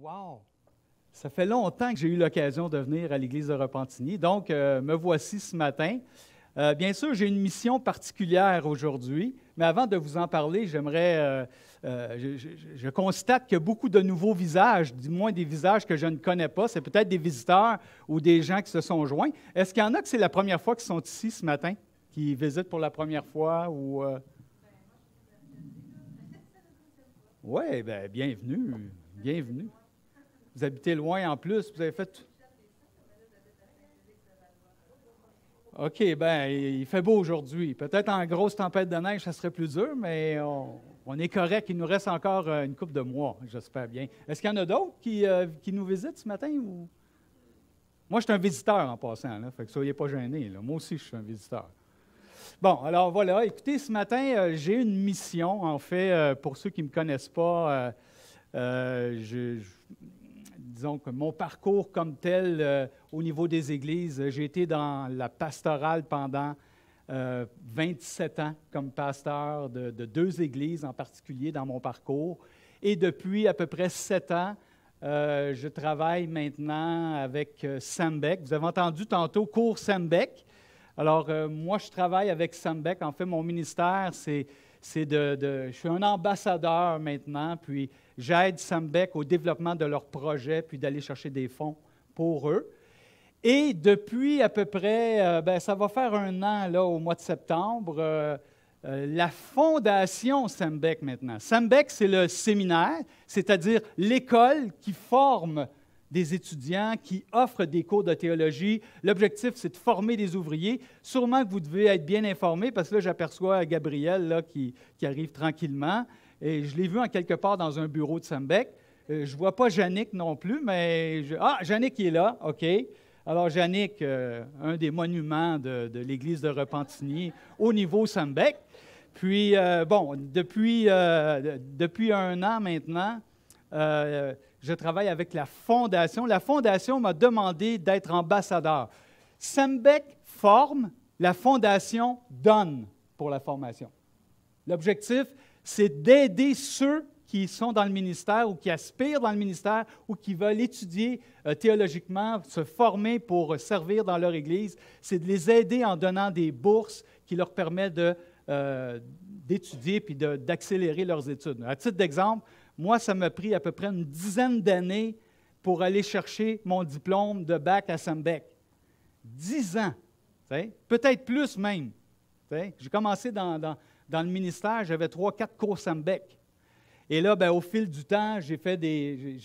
Wow! Ça fait longtemps que j'ai eu l'occasion de venir à l'Église de Repentigny. Donc, me voici ce matin. Bien sûr, j'ai une mission particulière aujourd'hui, mais avant de vous en parler, j'aimerais... je constate qu'il y a beaucoup de nouveaux visages, du moins des visages que je ne connais pas. C'est peut-être des visiteurs ou des gens qui se sont joints. Est-ce qu'il y en a que c'est la première fois qu'ils sont ici ce matin, qui visitent pour la première fois ou... Oui, bien, bienvenue, bienvenue. Vous habitez loin en plus, vous avez fait... OK, bien, il fait beau aujourd'hui. Peut-être en grosse tempête de neige, ça serait plus dur, mais on est correct. Il nous reste encore une couple de mois, j'espère bien. Est-ce qu'il y en a d'autres qui nous visitent ce matin? Ou... Moi, je suis un visiteur en passant, là, fait que soyez pas gênés. Là. Moi aussi, je suis un visiteur. Bon, alors voilà, écoutez, ce matin, j'ai une mission, en fait, pour ceux qui ne me connaissent pas, disons que mon parcours comme tel au niveau des églises, j'ai été dans la pastorale pendant 27 ans comme pasteur de 2 églises en particulier dans mon parcours. Et depuis à peu près 7 ans, je travaille maintenant avec Sembec. Vous avez entendu tantôt cours Sembec. Alors, moi, je travaille avec Sembec. En fait, mon ministère, je suis un ambassadeur maintenant, puis j'aide Sembec au développement de leurs projets, puis d'aller chercher des fonds pour eux. Et depuis à peu près, ça va faire 1 an, là, au mois de septembre, la fondation Sembec maintenant. Sembec, c'est le séminaire, c'est-à-dire l'école qui forme des étudiants, qui offre des cours de théologie. L'objectif, c'est de former des ouvriers. Sûrement que vous devez être bien informés, parce que là, j'aperçois Gabriel là, qui arrive tranquillement. Et je l'ai vu en quelque part dans un bureau de Sembec. Je ne vois pas Yannick non plus, mais... Ah, Yannick est là, OK. Alors, Yannick, un des monuments de l'Église de Repentigny au niveau Sembec. Puis, depuis 1 an maintenant, je travaille avec la Fondation. La Fondation m'a demandé d'être ambassadeur. Sembec forme, la Fondation donne pour la formation. L'objectif, c'est d'aider ceux qui sont dans le ministère ou qui aspirent dans le ministère ou qui veulent étudier théologiquement, se former pour servir dans leur Église. C'est de les aider en donnant des bourses qui leur permettent d'étudier puis d'accélérer leurs études. À titre d'exemple, moi, ça m'a pris à peu près une dizaine d'années pour aller chercher mon diplôme de bac à Sembec. 10 ans, peut-être plus même. J'ai commencé dans le ministère, j'avais 3-4 cours Sembec. Et là, au fil du temps, j'ai fait des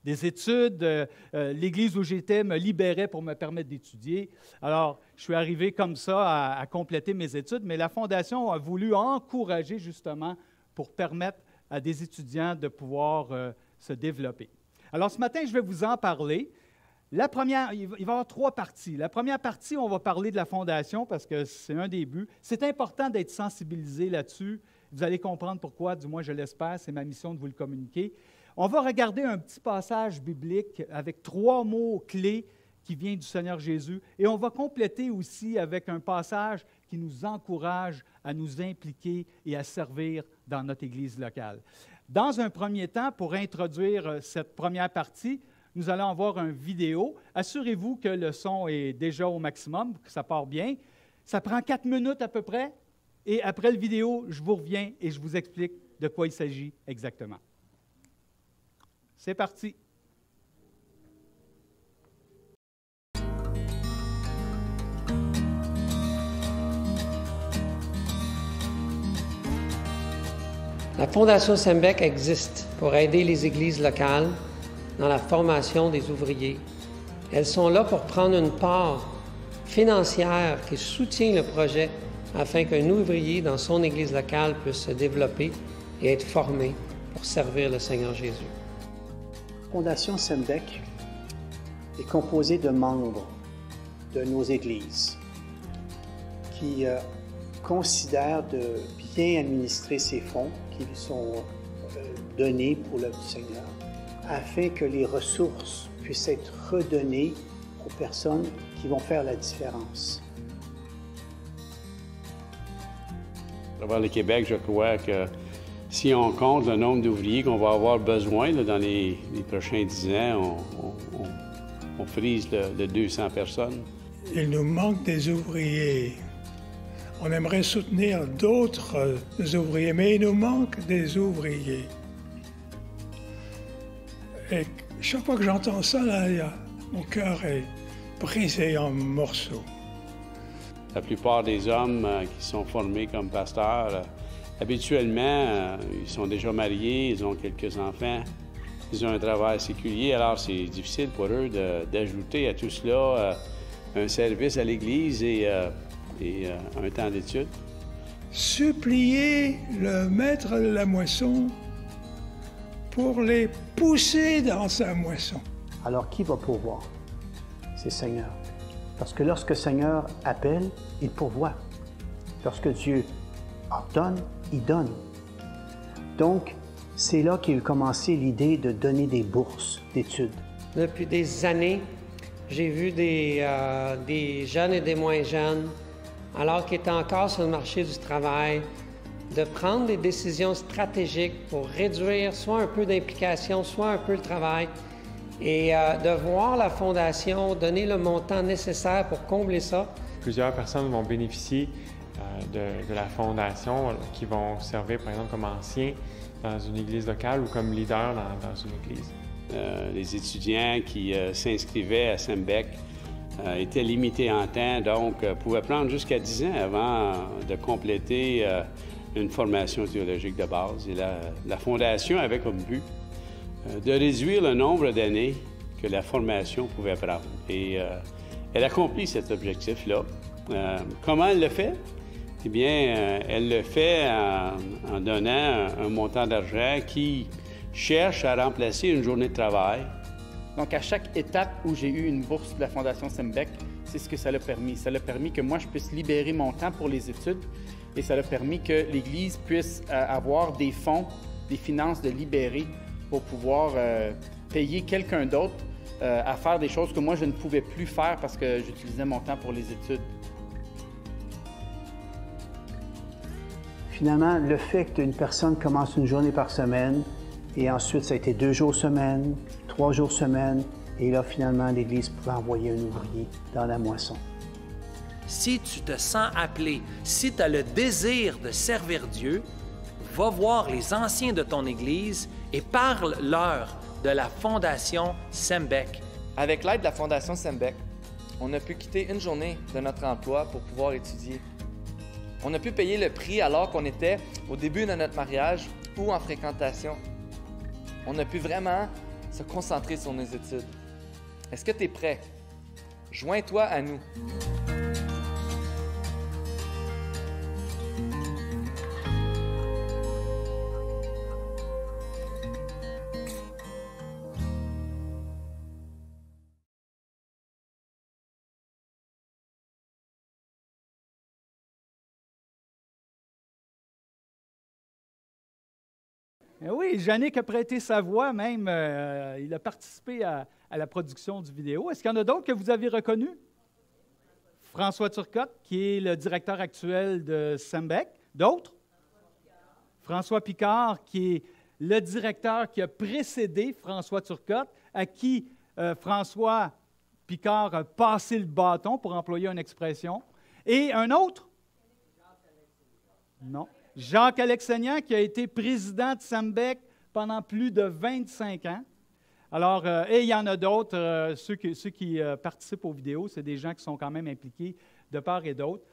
études. L'Église où j'étais me libérait pour me permettre d'étudier. Alors, je suis arrivé comme ça à compléter mes études, mais la Fondation a voulu encourager justement pour permettre à des étudiants de pouvoir se développer. Alors, ce matin, je vais vous en parler. La première, il va y avoir 3 parties. La première partie, on va parler de la Fondation parce que c'est un des buts. C'est important d'être sensibilisé là-dessus. Vous allez comprendre pourquoi, du moins je l'espère, c'est ma mission de vous le communiquer. On va regarder un petit passage biblique avec 3 mots clés qui viennent du Seigneur Jésus. Et on va compléter aussi avec un passage qui nous encourage à nous impliquer et à servir dans notre Église locale. Dans un premier temps, pour introduire cette première partie, nous allons avoir une vidéo. Assurez-vous que le son est déjà au maximum, que ça part bien. Ça prend 4 minutes à peu près. Et après la vidéo, je vous reviens et je vous explique de quoi il s'agit exactement. C'est parti. La Fondation Sembec existe pour aider les églises locales dans la formation des ouvriers. Elles sont là pour prendre une part financière qui soutient le projet afin qu'un ouvrier dans son église locale puisse se développer et être formé pour servir le Seigneur Jésus. La Fondation Sembec est composée de membres de nos églises qui considèrent de bien administrer ces fonds qui lui sont donnés pour l'œuvre du Seigneur, afin que les ressources puissent être redonnées aux personnes qui vont faire la différence. À travers le Québec, je crois que Si on compte le nombre d'ouvriers qu'on va avoir besoin là, dans les prochains 10 ans, on frise de 200 personnes. Il nous manque des ouvriers. On aimerait soutenir d'autres ouvriers, mais il nous manque des ouvriers. Et chaque fois que j'entends ça, là, mon cœur est brisé en morceaux. La plupart des hommes qui sont formés comme pasteurs, habituellement, ils sont déjà mariés, ils ont quelques enfants, ils ont un travail séculier, alors c'est difficile pour eux d'ajouter à tout cela un service à l'Église et un temps d'études. Supplier le maître de la moisson pour les pousser dans sa moisson. Alors qui va pourvoir? C'est le Seigneur. Parce que lorsque le Seigneur appelle, il pourvoit. Lorsque Dieu ordonne, il donne. Donc, c'est là qu'est commencé l'idée de donner des bourses d'études. Depuis des années, j'ai vu des jeunes et des moins jeunes, alors qu'ils étaient encore sur le marché du travail, de prendre des décisions stratégiques pour réduire soit un peu d'implication, soit un peu le travail, et de voir la Fondation donner le montant nécessaire pour combler ça. Plusieurs personnes vont bénéficier de la Fondation qui vont servir, par exemple, comme anciens dans une église locale ou comme leader dans une église. Les étudiants qui s'inscrivaient à Sembec étaient limités en temps, donc pouvaient prendre jusqu'à 10 ans avant de compléter une formation théologique de base. Et la Fondation avait comme but de réduire le nombre d'années que la formation pouvait prendre. Et elle accomplit cet objectif-là. Comment elle le fait? Eh bien, elle le fait en donnant un montant d'argent qui cherche à remplacer une journée de travail. Donc, à chaque étape où j'ai eu une bourse de la Fondation Sembec, c'est ce que ça l'a permis. Ça l'a permis que moi, je puisse libérer mon temps pour les études et ça l'a permis que l'Église puisse avoir des fonds, des finances de libérer pour pouvoir payer quelqu'un d'autre à faire des choses que moi, je ne pouvais plus faire parce que j'utilisais mon temps pour les études. Finalement, le fait qu'une personne commence une journée par semaine, et ensuite ça a été 2 jours semaine, 3 jours semaine, et là, finalement, l'Église pouvait envoyer un ouvrier dans la moisson. Si tu te sens appelé, si tu as le désir de servir Dieu, va voir les anciens de ton Église et parle-leur de la Fondation Sembec. Avec l'aide de la Fondation Sembec, on a pu quitter une journée de notre emploi pour pouvoir étudier. On a pu payer le prix alors qu'on était au début de notre mariage ou en fréquentation. On a pu vraiment se concentrer sur nos études. Est-ce que tu es prêt? Joins-toi à nous. Oui, Yannick a prêté sa voix même. Il a participé à la production du vidéo. Est-ce qu'il y en a d'autres que vous avez reconnus? François Turcotte, qui est le directeur actuel de Sembec. D'autres? François Picard, qui est le directeur qui a précédé François Turcotte, à qui François Picard a passé le bâton, pour employer une expression. Et un autre? Non. Jacques Alexanian, qui a été président de Sembec pendant plus de 25 ans. Alors, et il y en a d'autres, ceux qui participent aux vidéos, c'est des gens qui sont quand même impliqués de part et d'autre.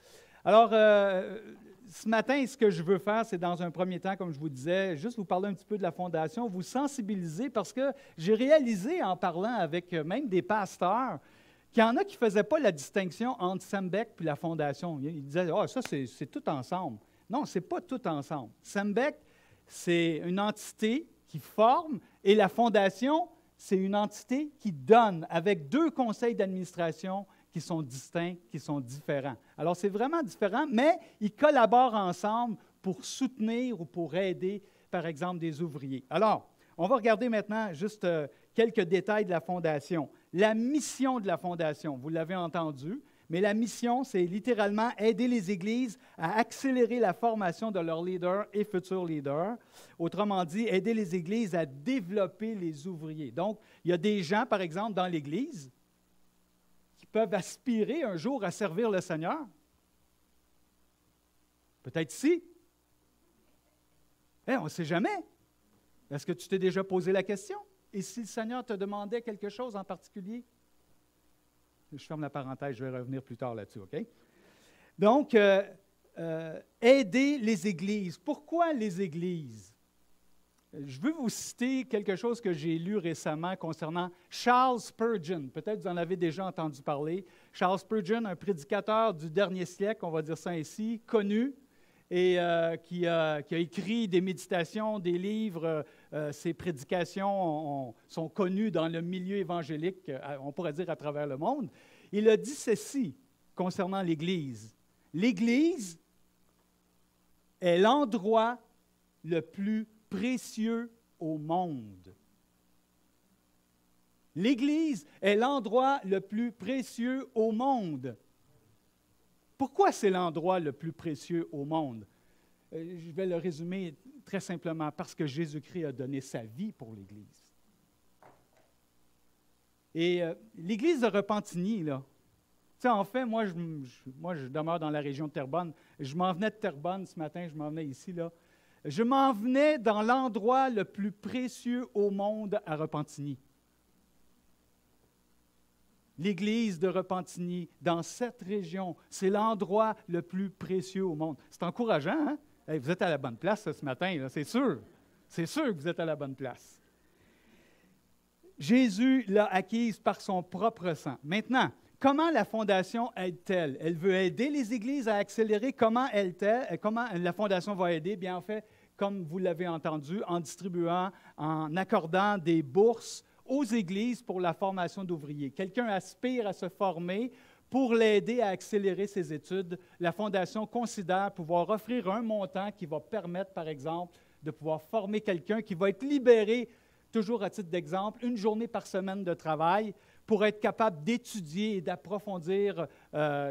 Alors, ce matin, ce que je veux faire, c'est dans un premier temps, comme je vous disais, juste vous parler un petit peu de la Fondation, vous sensibiliser, parce que j'ai réalisé en parlant avec même des pasteurs qu'il y en a qui ne faisaient pas la distinction entre Sembec et la Fondation. Ils disaient, ah, ça, c'est tout ensemble. Non, ce n'est pas tout ensemble. Sembec, c'est une entité qui forme et la Fondation, c'est une entité qui donne avec 2 conseils d'administration qui sont distincts, qui sont différents. Alors, c'est vraiment différent, mais ils collaborent ensemble pour soutenir ou pour aider, par exemple, des ouvriers. Alors, on va regarder maintenant juste quelques détails de la Fondation. La mission de la Fondation, vous l'avez entendu, mais la mission, c'est littéralement aider les églises à accélérer la formation de leurs leaders et futurs leaders. Autrement dit, aider les églises à développer les ouvriers. Donc, il y a des gens, par exemple, dans l'Église, qui peuvent aspirer un jour à servir le Seigneur. Peut-être ici. On ne sait jamais. Est-ce que tu t'es déjà posé la question? Et si le Seigneur te demandait quelque chose en particulier? Je ferme la parenthèse, je vais revenir plus tard là-dessus, OK? Donc, aider les églises. Pourquoi les églises? Je veux vous citer quelque chose que j'ai lu récemment concernant Charles Spurgeon. Peut-être vous en avez déjà entendu parler. Charles Spurgeon, un prédicateur du dernier siècle, on va dire ça ainsi, connu, et qui a écrit des méditations, des livres. Ses prédications sont connues dans le milieu évangélique, on pourrait dire à travers le monde. Il a dit ceci concernant l'Église. L'Église est l'endroit le plus précieux au monde. L'Église est l'endroit le plus précieux au monde. Pourquoi c'est l'endroit le plus précieux au monde? Je vais le résumer très simplement, parce que Jésus-Christ a donné sa vie pour l'Église. Et l'Église de Repentigny, là, tu sais, en fait, moi, je demeure dans la région de Terrebonne. Je m'en venais de Terrebonne ce matin, je m'en venais ici, là. Je m'en venais dans l'endroit le plus précieux au monde à Repentigny. L'Église de Repentigny, dans cette région, c'est l'endroit le plus précieux au monde. C'est encourageant, hein? Hey, vous êtes à la bonne place ce matin, là, c'est sûr. C'est sûr que vous êtes à la bonne place. Jésus l'a acquise par son propre sang. Maintenant, comment la Fondation aide-t-elle? Elle veut aider les églises à accélérer. Comment la Fondation va aider? Bien, en fait, comme vous l'avez entendu, en distribuant, en accordant des bourses aux églises pour la formation d'ouvriers. Quelqu'un aspire à se former. Pour l'aider à accélérer ses études, la Fondation considère pouvoir offrir un montant qui va permettre, par exemple, de pouvoir former quelqu'un qui va être libéré, toujours à titre d'exemple, une journée par semaine de travail pour être capable d'étudier et d'approfondir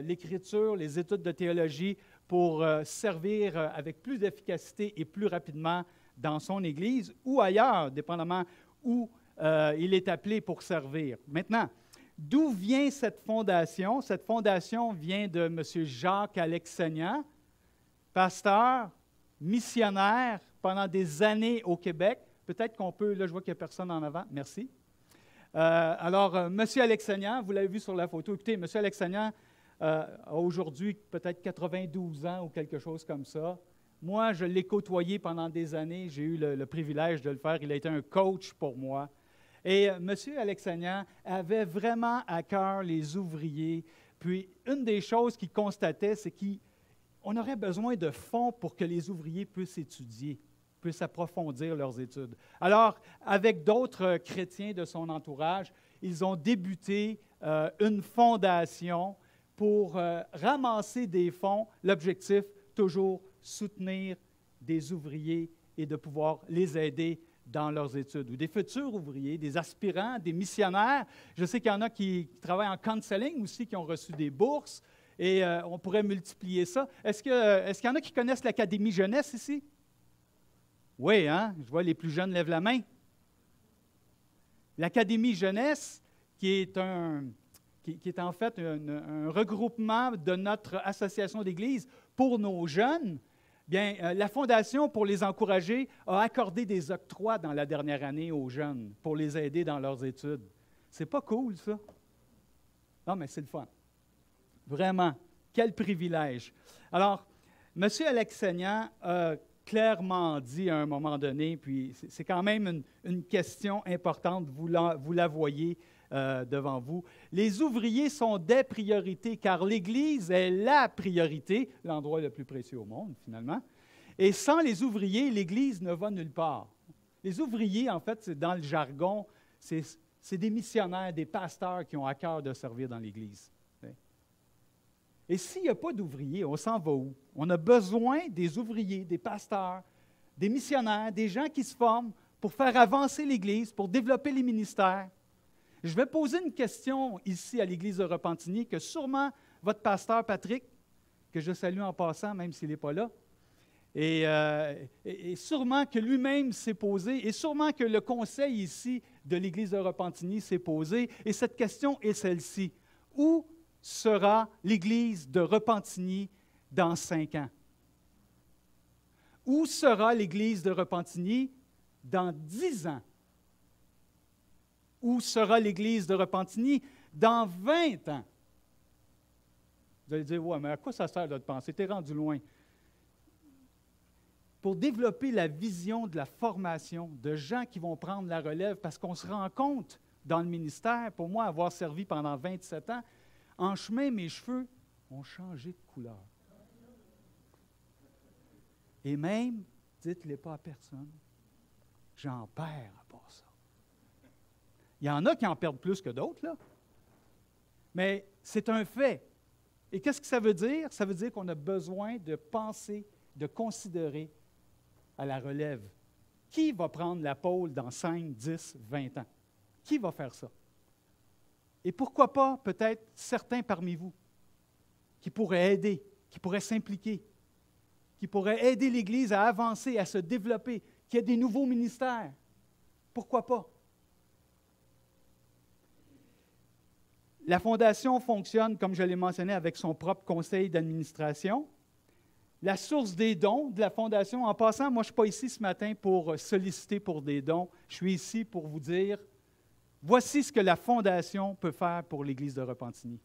l'Écriture, les études de théologie, pour servir avec plus d'efficacité et plus rapidement dans son Église ou ailleurs, dépendamment où il est appelé pour servir. Maintenant, d'où vient cette fondation? Cette fondation vient de M. Jacques Alexanian, pasteur, missionnaire pendant des années au Québec. Peut-être qu'on peut, là je vois qu'il n'y a personne en avant, merci. Alors, M. Alexanian, vous l'avez vu sur la photo, écoutez, M. Alexanian a aujourd'hui peut-être 92 ans ou quelque chose comme ça. Moi, je l'ai côtoyé pendant des années, j'ai eu le privilège de le faire, il a été un coach pour moi. Et M. Alexanian avait vraiment à cœur les ouvriers. Puis, une des choses qu'il constatait, c'est qu'on aurait besoin de fonds pour que les ouvriers puissent étudier, puissent approfondir leurs études. Alors, avec d'autres chrétiens de son entourage, ils ont débuté une fondation pour ramasser des fonds. L'objectif, toujours soutenir des ouvriers et de pouvoir les aider dans leurs études, ou des futurs ouvriers, des aspirants, des missionnaires. Je sais qu'il y en a qui travaillent en counseling aussi, qui ont reçu des bourses, et on pourrait multiplier ça. Est-ce qu'il y en a qui connaissent l'Académie Jeunesse ici? Oui, hein? Je vois les plus jeunes lèvent la main. L'Académie Jeunesse, qui est en fait un regroupement de notre association d'Église pour nos jeunes. Bien, la Fondation, pour les encourager, a accordé des octrois dans la dernière année aux jeunes pour les aider dans leurs études. C'est pas cool, ça? Non, mais c'est le fun. Vraiment, quel privilège. Alors, M. Alexanian a clairement dit à un moment donné, puis c'est quand même une question importante, vous la voyez devant vous. Les ouvriers sont des priorités, car l'Église est la priorité, l'endroit le plus précieux au monde, finalement. Et sans les ouvriers, l'Église ne va nulle part. Les ouvriers, en fait, dans le jargon, c'est des missionnaires, des pasteurs qui ont à cœur de servir dans l'Église. Et s'il n'y a pas d'ouvriers, on s'en va où? On a besoin des ouvriers, des pasteurs, des missionnaires, des gens qui se forment pour faire avancer l'Église, pour développer les ministères. Je vais poser une question ici à l'Église de Repentigny que sûrement votre pasteur Patrick, que je salue en passant, même s'il n'est pas là. Et sûrement que lui-même s'est posé, et sûrement que le conseil ici de l'Église de Repentigny s'est posé. Et cette question est celle-ci. Où sera l'Église de Repentigny dans 5 ans? Où sera l'Église de Repentigny dans 10 ans? Où sera l'Église de Repentigny dans 20 ans? Vous allez dire, ouais, mais à quoi ça sert de penser? T'es rendu loin. Pour développer la vision de la formation de gens qui vont prendre la relève, parce qu'on se rend compte dans le ministère, pour moi, avoir servi pendant 27 ans, en chemin, mes cheveux ont changé de couleur. Et même, dites-le pas à personne, j'en perds à part ça. Il y en a qui en perdent plus que d'autres, là. Mais c'est un fait. Et qu'est-ce que ça veut dire? Ça veut dire qu'on a besoin de penser, de considérer à la relève. Qui va prendre la pôle dans 5, 10, 20 ans? Qui va faire ça? Et pourquoi pas, peut-être, certains parmi vous qui pourraient aider, qui pourraient s'impliquer, qui pourraient aider l'Église à avancer, à se développer, qu'il y ait des nouveaux ministères. Pourquoi pas? La Fondation fonctionne, comme je l'ai mentionné, avec son propre conseil d'administration. La source des dons de la Fondation, en passant, moi je ne suis pas ici ce matin pour solliciter pour des dons. Je suis ici pour vous dire, voici ce que la Fondation peut faire pour l'Église de Repentigny.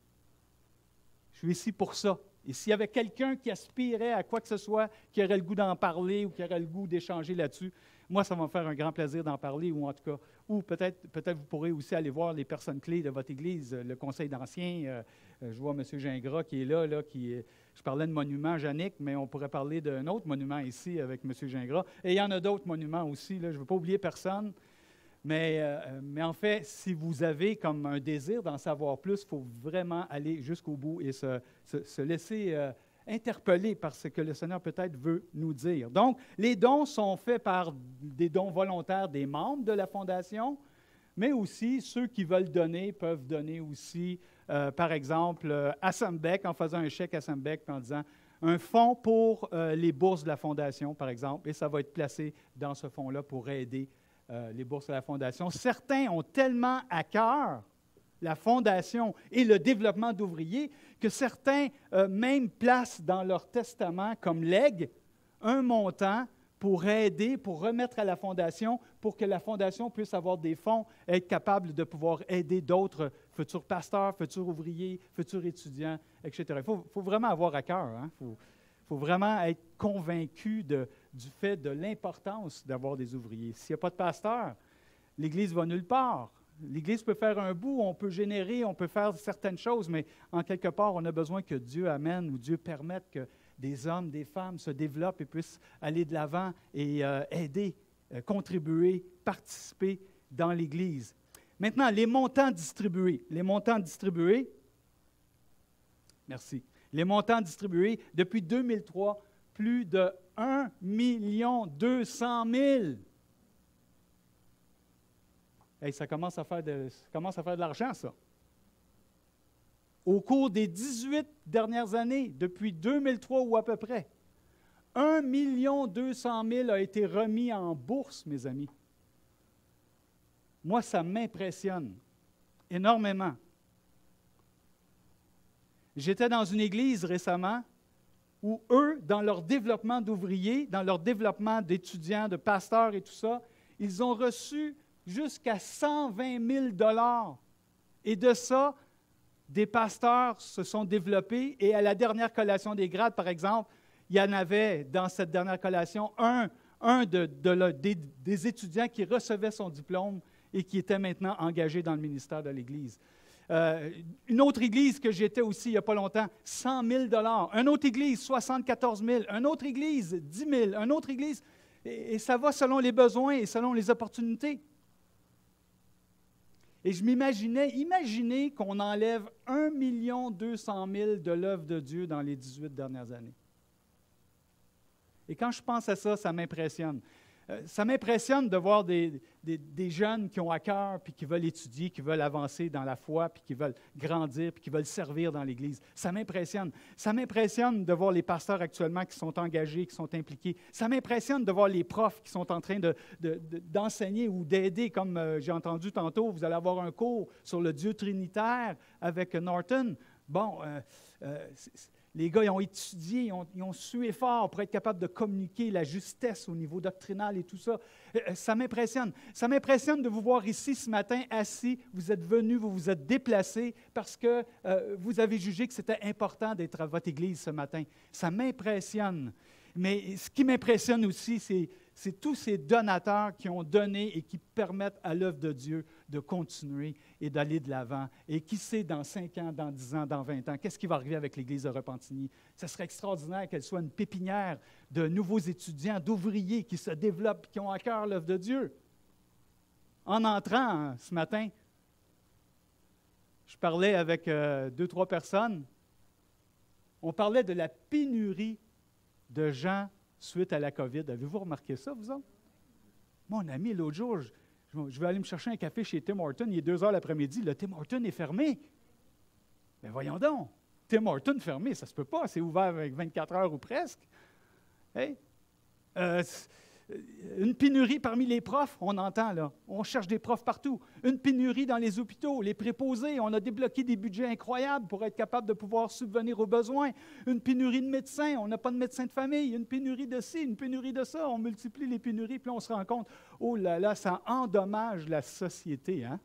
Je suis ici pour ça. Et s'il y avait quelqu'un qui aspirait à quoi que ce soit, qui aurait le goût d'en parler ou qui aurait le goût d'échanger là-dessus, moi, ça va me faire un grand plaisir d'en parler, ou en tout cas, ou peut-être vous pourrez aussi aller voir les personnes clés de votre Église, le conseil d'anciens. Je vois M. Gingras qui est là, je parlais de monument, Jannick, mais on pourrait parler d'un autre monument ici avec M. Gingras. Et il y en a d'autres monuments aussi, là, je ne veux pas oublier personne. Mais en fait, si vous avez comme un désir d'en savoir plus, il faut vraiment aller jusqu'au bout et se laisser interpeller par ce que le Seigneur peut-être veut nous dire. Donc, les dons sont faits par des dons volontaires des membres de la Fondation, mais aussi ceux qui veulent donner peuvent donner aussi, par exemple, à Sembec, en faisant un chèque à Sembec, en disant un fonds pour les bourses de la Fondation, par exemple, et ça va être placé dans ce fonds-là pour aider les bourses de la Fondation. Certains ont tellement à cœur la Fondation et le développement d'ouvriers que certains même placent dans leur testament comme legs un montant pour aider, pour remettre à la Fondation, pour que la Fondation puisse avoir des fonds, être capable de pouvoir aider d'autres futurs pasteurs, futurs ouvriers, futurs étudiants, etc. Il faut vraiment avoir à cœur, hein? Il faut vraiment être convaincu du fait de l'importance d'avoir des ouvriers. S'il n'y a pas de pasteur, l'Église va nulle part. L'Église peut faire un bout, on peut générer, on peut faire certaines choses, mais en quelque part, on a besoin que Dieu amène ou Dieu permette que des hommes, des femmes se développent et puissent aller de l'avant et aider, contribuer, participer dans l'Église. Maintenant, les montants distribués. Les montants distribués, merci. Les montants distribués, depuis 2003, plus de 1 200 000. Hey, ça commence à faire de l'argent, ça. Au cours des 18 dernières années, depuis 2003 ou à peu près, 1 200 000 a été remis en bourse, mes amis. Moi, ça m'impressionne énormément. J'étais dans une église récemment où eux, dans leur développement d'ouvriers, dans leur développement d'étudiants, de pasteurs et tout ça, ils ont reçu jusqu'à 120 000 $. Et de ça, des pasteurs se sont développés. Et à la dernière collation des grades, par exemple, il y en avait dans cette dernière collation des étudiants qui recevaient son diplôme et qui était maintenant engagé dans le ministère de l'Église. Une autre église que j'étais aussi il n'y a pas longtemps, 100 000 $. Une autre église, 74 000 $. Une autre église, 10 000 $. Une autre église. Et ça va selon les besoins et selon les opportunités. Et je imaginez qu'on enlève 1 200 000 de l'œuvre de Dieu dans les 18 dernières années. Et quand je pense à ça, ça m'impressionne. Ça m'impressionne de voir des jeunes qui ont à cœur, puis qui veulent étudier, qui veulent avancer dans la foi, puis qui veulent grandir, puis qui veulent servir dans l'Église. Ça m'impressionne. Ça m'impressionne de voir les pasteurs actuellement qui sont engagés, qui sont impliqués. Ça m'impressionne de voir les profs qui sont en train d'enseigner ou d'aider, comme j'ai entendu tantôt, vous allez avoir un cours sur le Dieu trinitaire avec Norton. Bon, les gars, ils ont étudié, ils ont sué fort pour être capables de communiquer la justesse au niveau doctrinal et tout ça. Ça m'impressionne. Ça m'impressionne de vous voir ici ce matin, assis. Vous êtes venus, vous vous êtes déplacés parce que vous avez jugé que c'était important d'être à votre église ce matin. Ça m'impressionne. Mais ce qui m'impressionne aussi, c'est tous ces donateurs qui ont donné et qui permettent à l'œuvre de Dieu de continuer et d'aller de l'avant. Et qui sait, dans 5 ans, dans 10 ans, dans 20 ans, qu'est-ce qui va arriver avec l'Église de Repentigny? Ce serait extraordinaire qu'elle soit une pépinière de nouveaux étudiants, d'ouvriers qui se développent, qui ont à cœur l'œuvre de Dieu. En entrant ce matin, je parlais avec 2-3 personnes. On parlait de la pénurie de gens suite à la COVID. Avez-vous remarqué ça, vous autres? Mon ami, l'autre jour, je vais aller me chercher un café chez Tim Hortons. Il est 2 heures l'après-midi. Le Tim Hortons est fermé. Bien, voyons donc. Tim Hortons fermé, ça ne se peut pas. C'est ouvert avec 24 heures ou presque. Hey? Une pénurie parmi les profs, on entend là. On cherche des profs partout. Une pénurie dans les hôpitaux, les préposés. On a débloqué des budgets incroyables pour être capable de pouvoir subvenir aux besoins. Une pénurie de médecins, on n'a pas de médecins de famille. Une pénurie de ci, une pénurie de ça. On multiplie les pénuries, puis on se rend compte, oh là là, ça endommage la société. Hein?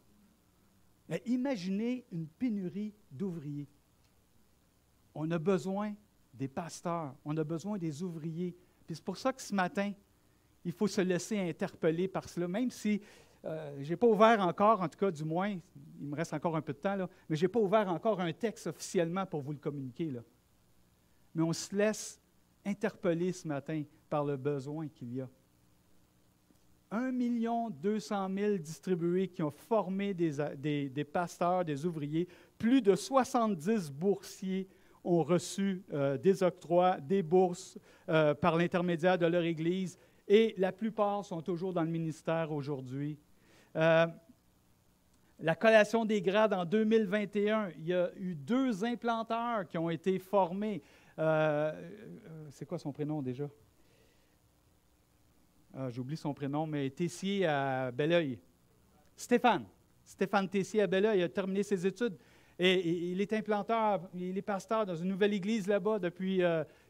Mais imaginez une pénurie d'ouvriers. On a besoin des pasteurs, on a besoin des ouvriers. Puis c'est pour ça que ce matin, il faut se laisser interpeller par cela, même si je n'ai pas ouvert encore, en tout cas du moins, il me reste encore un peu de temps, là, mais je n'ai pas ouvert encore un texte officiellement pour vous le communiquer. Là. Mais on se laisse interpeller ce matin par le besoin qu'il y a. 1 200 000 distribués qui ont formé des pasteurs, des ouvriers. Plus de 70 boursiers ont reçu des octrois, des bourses par l'intermédiaire de leur Église. Et la plupart sont toujours dans le ministère aujourd'hui. La collation des grades en 2021, il y a eu 2 implanteurs qui ont été formés. C'est quoi son prénom déjà? J'oublie son prénom, mais Tessier à Belleuil. Stéphane Tessier à Belleuil a terminé ses études. Et il est implanteur, il est pasteur dans une nouvelle église là-bas depuis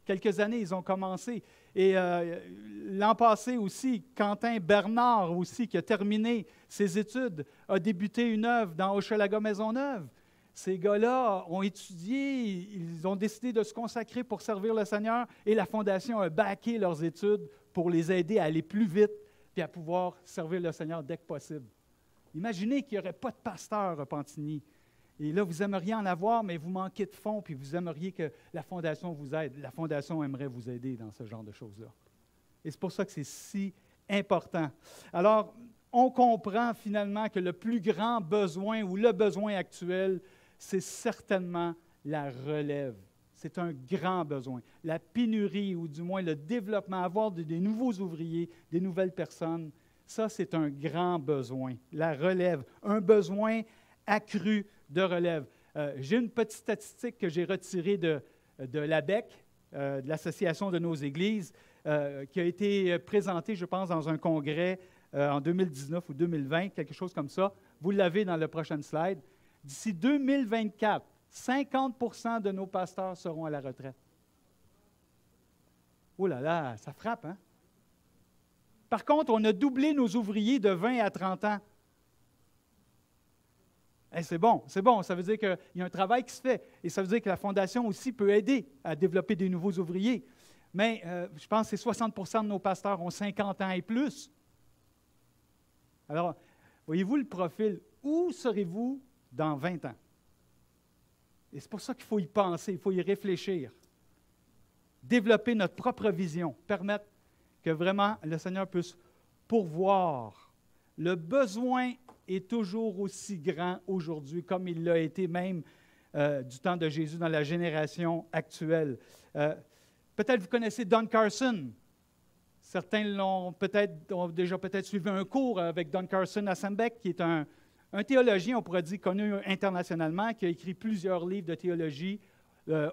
quelques années. Ils ont commencé. Et l'an passé aussi, Quentin Bernard aussi, qui a terminé ses études, a débuté une œuvre dans Hochelaga Maisonneuve. Ces gars-là ont étudié, ils ont décidé de se consacrer pour servir le Seigneur et la Fondation a backé leurs études pour les aider à aller plus vite et à pouvoir servir le Seigneur dès que possible. Imaginez qu'il n'y aurait pas de pasteur à Repentigny. Et là, vous aimeriez en avoir, mais vous manquez de fonds, puis vous aimeriez que la Fondation vous aide. La Fondation aimerait vous aider dans ce genre de choses-là. Et c'est pour ça que c'est si important. Alors, on comprend finalement que le plus grand besoin ou le besoin actuel, c'est certainement la relève. C'est un grand besoin. La pénurie, ou du moins le développement, avoir des nouveaux ouvriers, des nouvelles personnes, ça, c'est un grand besoin. La relève, un besoin accru de relève. J'ai une petite statistique que j'ai retirée de l'ABEC, de l'Association de nos églises, qui a été présentée, je pense, dans un congrès en 2019 ou 2020, quelque chose comme ça. Vous l'avez dans le prochain slide. D'ici 2024, 50% de nos pasteurs seront à la retraite. Oh là là, ça frappe, hein? Par contre, on a doublé nos ouvriers de 20 à 30 ans. Eh, c'est bon. Ça veut dire qu'il y a un travail qui se fait. Et ça veut dire que la Fondation aussi peut aider à développer des nouveaux ouvriers. Mais je pense que 60% de nos pasteurs ont 50 ans et plus. Alors, voyez-vous le profil? Où serez-vous dans 20 ans? Et c'est pour ça qu'il faut y penser, il faut y réfléchir. Développer notre propre vision, permettre que vraiment le Seigneur puisse pourvoir. Le besoin est toujours aussi grand aujourd'hui, comme il l'a été même du temps de Jésus dans la génération actuelle. Peut-être vous connaissez Don Carson. Certains ont déjà peut-être suivi un cours avec Don Carson à Sembec, qui est un théologien, on pourrait dire, connu internationalement, qui a écrit plusieurs livres de théologie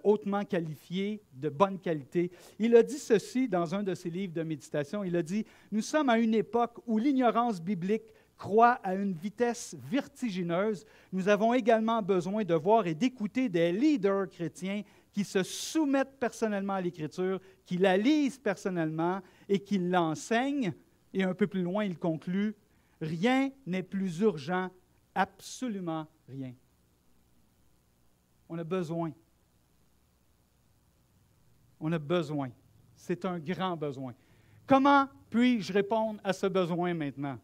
hautement qualifiés, de bonne qualité. Il a dit ceci dans un de ses livres de méditation. Il a dit « Nous sommes à une époque où l'ignorance biblique croît à une vitesse vertigineuse. Nous avons également besoin de voir et d'écouter des leaders chrétiens qui se soumettent personnellement à l'Écriture, qui la lisent personnellement et qui l'enseignent. » Et un peu plus loin, il conclut « Rien n'est plus urgent, absolument rien. » On a besoin. On a besoin. C'est un grand besoin. Comment puis-je répondre à ce besoin maintenant?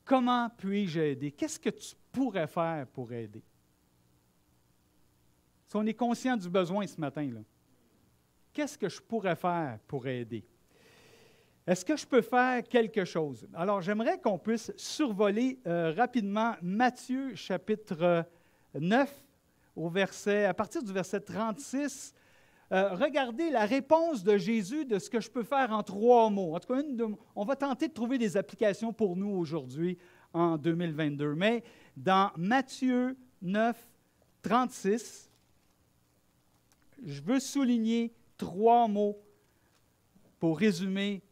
Comment puis-je aider? Qu'est-ce que tu pourrais faire pour aider? Si on est conscient du besoin ce matin, là, qu'est-ce que je pourrais faire pour aider? Est-ce que je peux faire quelque chose? Alors, j'aimerais qu'on puisse survoler rapidement Matthieu chapitre 9, à partir du verset 36. Regardez la réponse de Jésus de ce que je peux faire en 3 mots. En tout cas, on va tenter de trouver des applications pour nous aujourd'hui, en 2022. Mais dans Matthieu 9, 36, je veux souligner 3 mots pour résumer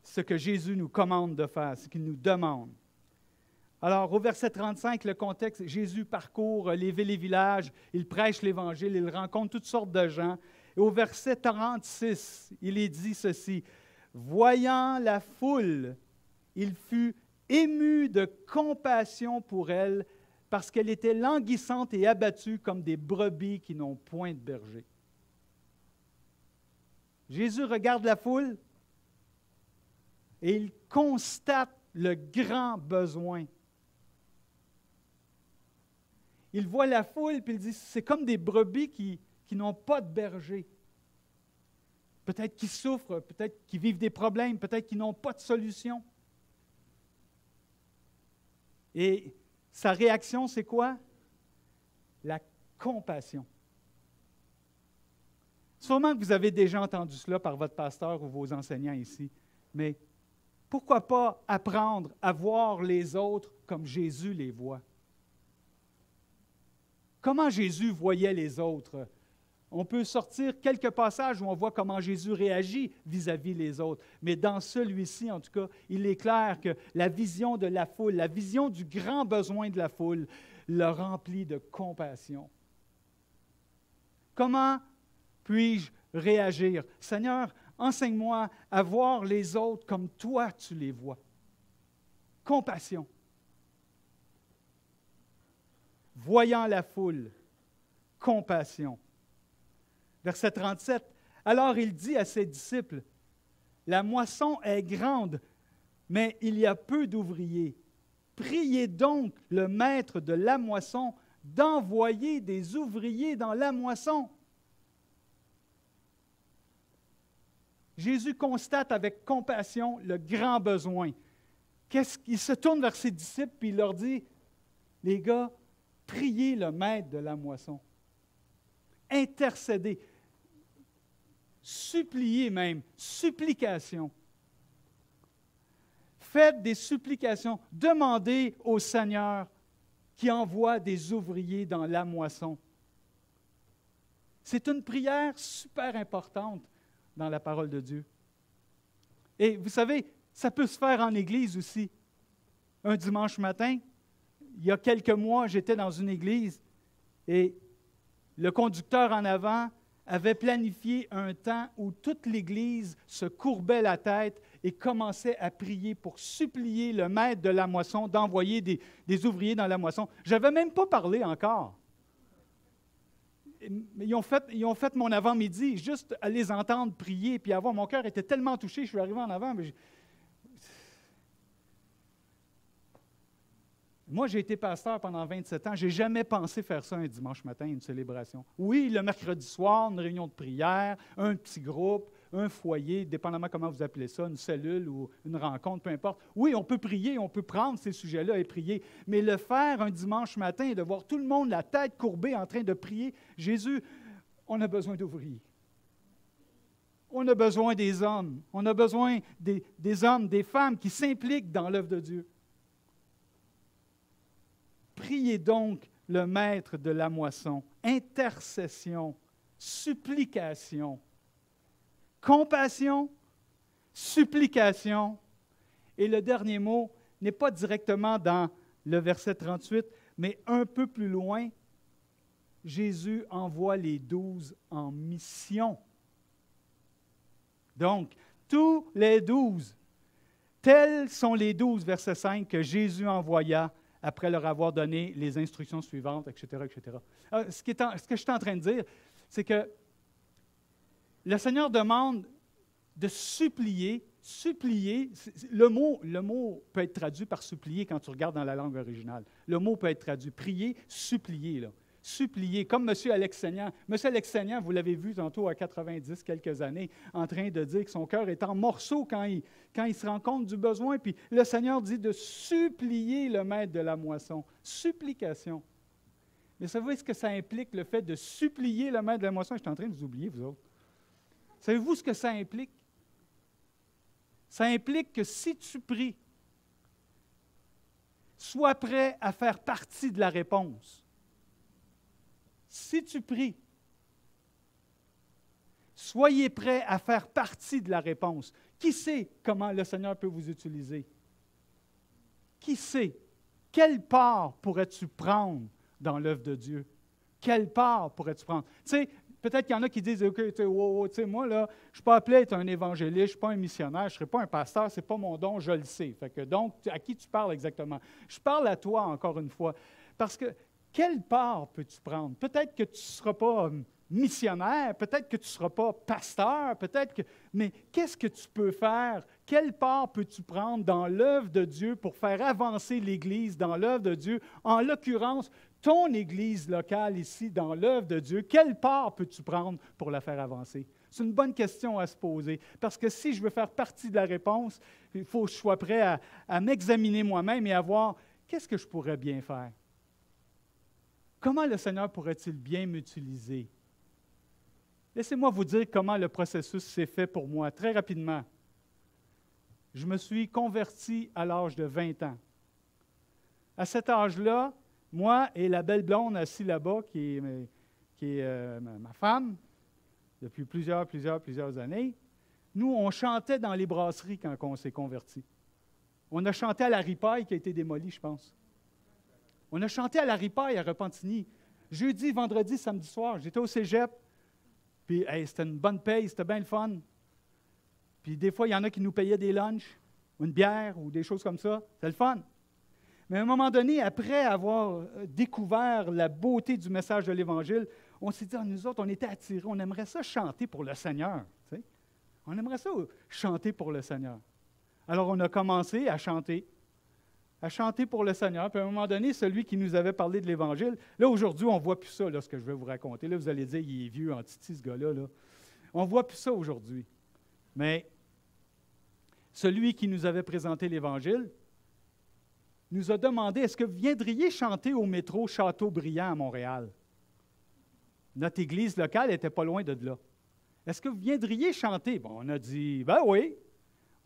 ce que Jésus nous commande de faire, ce qu'il nous demande. Alors, au verset 35, le contexte, Jésus parcourt les villes et villages, il prêche l'Évangile, il rencontre toutes sortes de gens. Et au verset 36, il est dit ceci, « Voyant la foule, il fut ému de compassion pour elle, parce qu'elle était languissante et abattue comme des brebis qui n'ont point de berger. » Jésus regarde la foule et il constate le grand besoin. Il voit la foule, puis il dit, c'est comme des brebis qui n'ont pas de berger. Peut-être qu'ils souffrent, peut-être qu'ils vivent des problèmes, peut-être qu'ils n'ont pas de solution. Et sa réaction, c'est quoi? La compassion. Sûrement que vous avez déjà entendu cela par votre pasteur ou vos enseignants ici, mais pourquoi pas apprendre à voir les autres comme Jésus les voit? Comment Jésus voyait les autres? On peut sortir quelques passages où on voit comment Jésus réagit vis-à-vis les autres. Mais dans celui-ci, en tout cas, il est clair que la vision de la foule, la vision du grand besoin de la foule, le remplit de compassion. Comment puis-je réagir? Seigneur, enseigne-moi à voir les autres comme toi tu les vois. Compassion. Voyant la foule, compassion. Verset 37, « Alors il dit à ses disciples, « La moisson est grande, mais il y a peu d'ouvriers. Priez donc le maître de la moisson d'envoyer des ouvriers dans la moisson. » Jésus constate avec compassion le grand besoin. Il se tourne vers ses disciples et il leur dit, « Les gars, priez le maître de la moisson. Intercédez. Suppliez même. Supplication. Faites des supplications. Demandez au Seigneur qui envoie des ouvriers dans la moisson. » C'est une prière super importante dans la parole de Dieu. Et vous savez, ça peut se faire en Église aussi. Un dimanche matin, il y a quelques mois, j'étais dans une église et le conducteur en avant avait planifié un temps où toute l'église se courbait la tête et commençait à prier pour supplier le maître de la moisson d'envoyer des ouvriers dans la moisson. Je n'avais même pas parlé encore. Ils ont fait mon avant-midi, juste à les entendre prier, puis mon cœur était tellement touché, je suis arrivé en avant, mais moi, j'ai été pasteur pendant 27 ans. Je n'ai jamais pensé faire ça un dimanche matin, une célébration. Oui, le mercredi soir, une réunion de prière, un petit groupe, un foyer, dépendamment comment vous appelez ça, une cellule ou une rencontre, peu importe. Oui, on peut prier, on peut prendre ces sujets-là et prier. Mais le faire un dimanche matin et de voir tout le monde la tête courbée en train de prier, Jésus, on a besoin d'ouvriers. On a besoin des hommes. On a besoin des hommes, des femmes qui s'impliquent dans l'œuvre de Dieu. Priez donc le maître de la moisson. Intercession, supplication, compassion, supplication. Et le dernier mot n'est pas directement dans le verset 38, mais un peu plus loin, Jésus envoie les 12 en mission. Donc, tous les 12, tels sont les 12, verset 5, que Jésus envoya après leur avoir donné les instructions suivantes, etc., etc. Alors, ce que je suis en train de dire, c'est que le Seigneur demande de supplier. Supplier, le mot peut être traduit par supplier quand tu regardes dans la langue originale. Le mot peut être traduit prier, supplier, là. Supplier, comme M. Alex Seigneur. M. Alex Seigneur, vous l'avez vu tantôt à 90 quelques années, en train de dire que son cœur est en morceaux quand il se rend compte du besoin. Puis le Seigneur dit de supplier le maître de la moisson. Supplication. Mais savez-vous ce que ça implique, le fait de supplier le maître de la moisson? Je suis en train de vous oublier, vous autres. Savez-vous ce que ça implique? Ça implique que si tu pries, sois prêt à faire partie de la réponse. Si tu pries, soyez prêts à faire partie de la réponse. Qui sait comment le Seigneur peut vous utiliser? Qui sait? Quelle part pourrais-tu prendre dans l'œuvre de Dieu? Quelle part pourrais-tu prendre? Tu sais, peut-être qu'il y en a qui disent, OK, moi, là, je ne suis pas appelé à être un évangéliste, je ne suis pas un missionnaire, je ne serai pas un pasteur, ce n'est pas mon don, je le sais. Fait que, donc, à qui tu parles exactement? Je parle à toi, encore une fois, parce que quelle part peux-tu prendre? Peut-être que tu ne seras pas missionnaire, peut-être que tu ne seras pas pasteur, mais qu'est-ce que tu peux faire? Quelle part peux-tu prendre dans l'œuvre de Dieu pour faire avancer l'Église dans l'œuvre de Dieu? En l'occurrence, ton Église locale ici, dans l'œuvre de Dieu, quelle part peux-tu prendre pour la faire avancer? C'est une bonne question à se poser, parce que si je veux faire partie de la réponse, il faut que je sois prêt à m'examiner moi-même et à voir qu'est-ce que je pourrais bien faire. Comment le Seigneur pourrait-il bien m'utiliser? Laissez-moi vous dire comment le processus s'est fait pour moi, très rapidement. Je me suis converti à l'âge de 20 ans. À cet âge-là, moi et la belle blonde assise là-bas, qui est ma femme, depuis plusieurs années, nous, on chantait dans les brasseries quand on s'est convertis. On a chanté à la ripaille qui a été démolie, je pense. On a chanté à la ripaille à Repentigny. Jeudi, vendredi, samedi soir, j'étais au cégep. Puis, c'était une bonne paye, c'était bien le fun. Puis, des fois, il y en a qui nous payaient des lunchs, ou une bière, ou des choses comme ça. C'était le fun. Mais à un moment donné, après avoir découvert la beauté du message de l'Évangile, on s'est dit, nous autres, on était attirés, on aimerait ça chanter pour le Seigneur. Tu sais? On aimerait ça chanter pour le Seigneur. Alors, on a commencé à chanter pour le Seigneur. Puis à un moment donné, celui qui nous avait parlé de l'Évangile, là, aujourd'hui, on ne voit plus ça, là, ce que je vais vous raconter. Là, vous allez dire, il est vieux, en titi, ce gars-là. Là. On ne voit plus ça aujourd'hui. Mais celui qui nous avait présenté l'Évangile nous a demandé, est-ce que vous viendriez chanter au métro Châteaubriand à Montréal? Notre église locale n'était pas loin de là. Est-ce que vous viendriez chanter? Bon, on a dit, ben oui.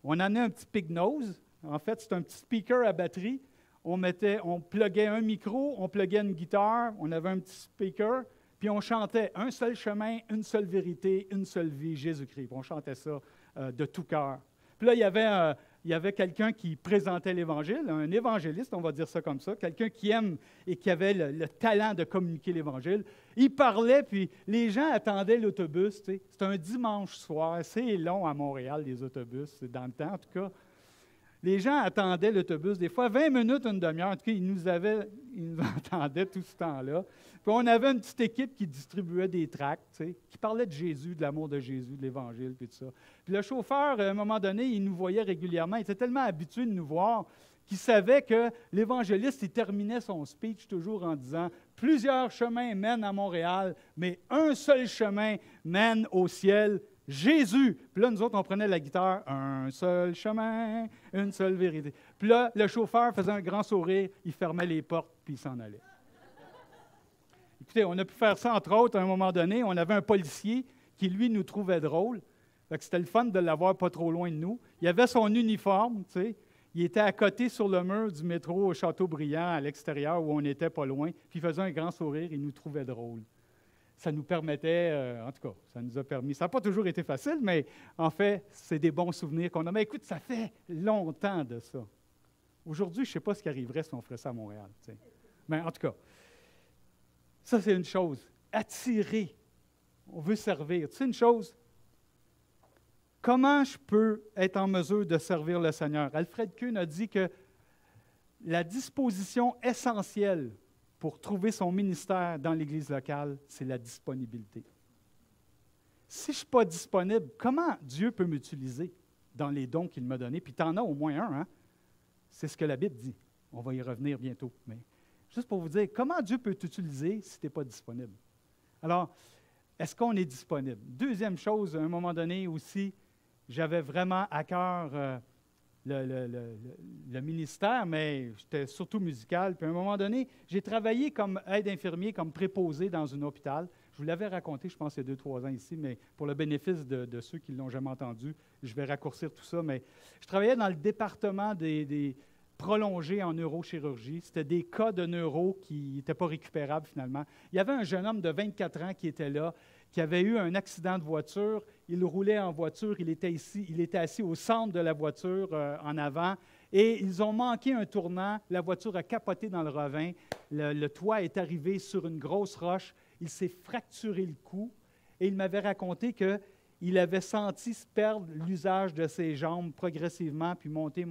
On en a un petit pig-nose. En fait, c'est un petit speaker à batterie. On pluguait un micro, on pluguait une guitare, on avait un petit speaker, puis on chantait « Un seul chemin, une seule vérité, une seule vie, Jésus-Christ ». On chantait ça de tout cœur. Puis là, il y avait quelqu'un qui présentait l'Évangile, un évangéliste, on va dire ça comme ça, quelqu'un qui aime et qui avait le talent de communiquer l'Évangile. Il parlait, puis les gens attendaient l'autobus. C'était un dimanche soir, c'est long à Montréal, les autobus, c'est dans le temps en tout cas. Les gens attendaient l'autobus, des fois 20 minutes, une demi-heure. En tout cas, ils nous attendaient tout ce temps-là. Puis on avait une petite équipe qui distribuait des tracts, qui parlait de Jésus, de l'amour de Jésus, de l'Évangile, puis tout ça. Puis le chauffeur, à un moment donné, il nous voyait régulièrement. Il était tellement habitué de nous voir qu'il savait que l'évangéliste, il terminait son speech toujours en disant « Plusieurs chemins mènent à Montréal, mais un seul chemin mène au ciel, Jésus. » Puis là, nous autres, on prenait la guitare, « Un seul chemin, une seule vérité. » Puis là, le chauffeur faisait un grand sourire, il fermait les portes, puis il s'en allait. Écoutez, on a pu faire ça, entre autres, à un moment donné. On avait un policier qui, lui, nous trouvait drôle. Fait que c'était le fun de l'avoir pas trop loin de nous. Il avait son uniforme, tu sais. Il était à côté sur le mur du métro au Châteaubriand, à l'extérieur, où on n'était pas loin. Puis il faisait un grand sourire, il nous trouvait drôles. Ça nous permettait, en tout cas, ça nous a permis. Ça n'a pas toujours été facile, mais en fait, c'est des bons souvenirs qu'on a. Mais écoute, ça fait longtemps de ça. Aujourd'hui, je ne sais pas ce qui arriverait si on ferait ça à Montréal. Tu sais. Mais en tout cas, ça, c'est une chose. Attirer. On veut servir. Tu sais une chose? Comment je peux être en mesure de servir le Seigneur? Alfred Kuhn a dit que la disposition essentielle pour trouver son ministère dans l'Église locale, c'est la disponibilité. Si je ne suis pas disponible, comment Dieu peut m'utiliser dans les dons qu'il m'a donnés? Puis tu en as au moins un, hein? C'est ce que la Bible dit. On va y revenir bientôt. Mais juste pour vous dire, comment Dieu peut t'utiliser si tu n'es pas disponible? Alors, est-ce qu'on est disponible? Deuxième chose, à un moment donné aussi, j'avais vraiment à cœur le ministère, mais j'étais surtout musical. Puis à un moment donné, j'ai travaillé comme aide infirmier, comme préposé dans un hôpital. Je vous l'avais raconté, je pense, il y a 2-3 ans ici, mais pour le bénéfice de ceux qui ne l'ont jamais entendu, je vais raccourcir tout ça. Mais je travaillais dans le département des prolongés en neurochirurgie. C'était des cas de neuro qui n'étaient pas récupérables finalement. Il y avait un jeune homme de 24 ans qui était là, qui avait eu un accident de voiture. Il roulait en voiture, il était assis au centre de la voiture en avant, et ils ont manqué un tournant. La voiture a capoté dans le ravin. Le toit est arrivé sur une grosse roche. Il s'est fracturé le cou, et il m'avait raconté qu'il avait senti se perdre l'usage de ses jambes progressivement, puis monter,